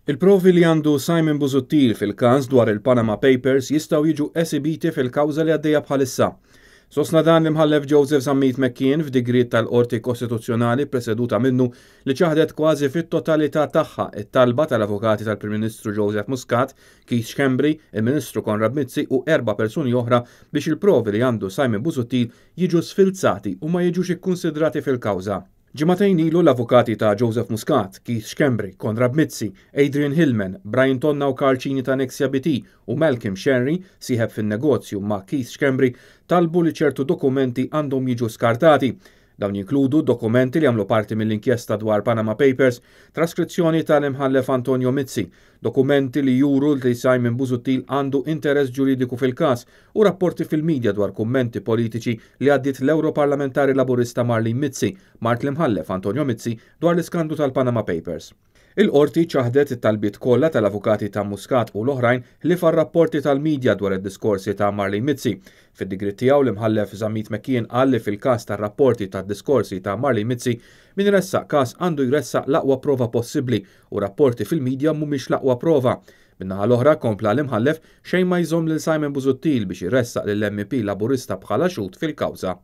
Il-provi li għandu Simon Busuttil fil-każ dwar il-Panama Papers jistgħu jiġu esibiti fil-kawża li għaddejja bħalissa. Sostna dan l-imħallef Joseph Zammit McKean f'digriet tal-Qorti Kostituzzjonali preseduta minnu li ċaħdet kważi fit-totalità tagħha it-talba tal-avukati tal-Prim Ministru Joseph Muscat, Keith Schembri, il-Ministru Konrad Mizzi u 4 persuni oħra biex il-provi li għandu Simon Busuttil jiġu sfilzati u ma jiġux ikkunsidrati fil-kawża. Ġimatejn ilu l-avukati ta' Joseph Muscat, Keith Schembri, Konrad Mizzi, Adrian Hillman, Brian Tonna u Karl Cini ta' Nexia BT u Malcolm Sherry sieħeb fin-negozju ma' Keith Schembri talbu li ċertu dokumenti għandhom jiġu skartati. Dawn jinkludu dokumenti li għamlu parti mill-inkjesta dwar Panama Papers, traskrizzjoni tal-imħallef Antonio Mizzi, dokumenti li juru li Simon Busuttil għandu interess ġuridiku fil-każ u rapporti fil-medja dwar kummenti politiċi li għaddit l-Europarlamentari Laburista Marlene Mizzi mart l-imħallef Antonio Mizzi dwar l-iskandlu tal-Panama Papers. Il-qorti ċaħdet it-talbiet kollha tal-avukati ta' Muscat u l-oħrajn li far-rapporti tal-medja dwar id-diskorsi ta' Marlene Mizzi. Fid-digrit tiegħu l-imħallef Zammit McKean qal li fil-każ tar-rapporti tad-diskorsi ta' Marlene Mizzi min iressaq każ għandu jressaq l-aqwa prova possibbli u rapporti fil-medja mhumiex l-aqwa prova. Min-naħa l-oħra kompla l-imħallef xejn ma jżomm lil Simon Busuttil biex iressaq lill-MP Laburista bħala xhud fil-kawża.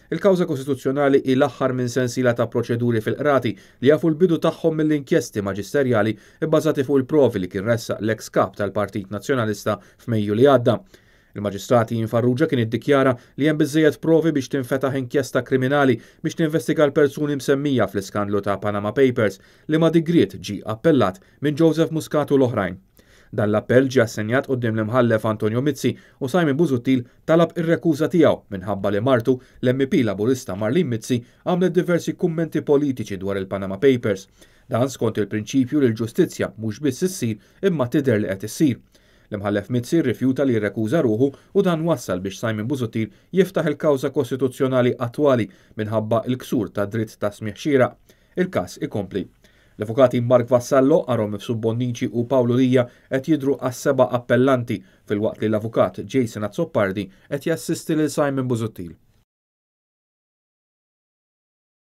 Il-kawża kostituzzjonali hi l-aħħar minn sensiela ta' proċeduri fil-qrati li jafu l-bidu tagħhom mill-inkjesti maġisterjali bbażati fuq il-provi li kien ressaq l-eks kap tal-Partit Nazzjonalista f'Mejju li għadda. Il-maġistrati Farrugia kien iddikjara li hemm biżżejjed provi biex tinfetaħ inkjesta kriminali biex tinvestiga l-persuni msemmija fl-iskandlu ta' Panama Papers li ma' digriet ġie appellat minn Joseph Muscat u l-oħrajn. Dan l-appell ġie assenjat quddiem l-imħallef Antonio Mizzi u Simon Busuttil talab ir-rekuża tiegħu minħabba li martu l-MP Laburista Marlene Mizzi għamlet diversi kummenti politiċi dwar il-Panama Papers. Dan skont il-prinċipju li l-ġustizzja mhux biss issir imma tidher li qed issir. L-imħallef Mizzi rrifjuta li jirrekuża ruħu u dan wassal biex Simon Busuttil jiftaħ il-kawża kostituzzjonali attwali minħabba l-ksur ta' dritt ta' smigħ xieraq. Il-każ ikompli. L-avukati Mark Vassallo, Arom Subbonnici u Paolo Lija qed jidhru għas-7 appellanti fil-waqt li l-avukat Jason Azzopardi qed jassisti lil Simon Busuttil.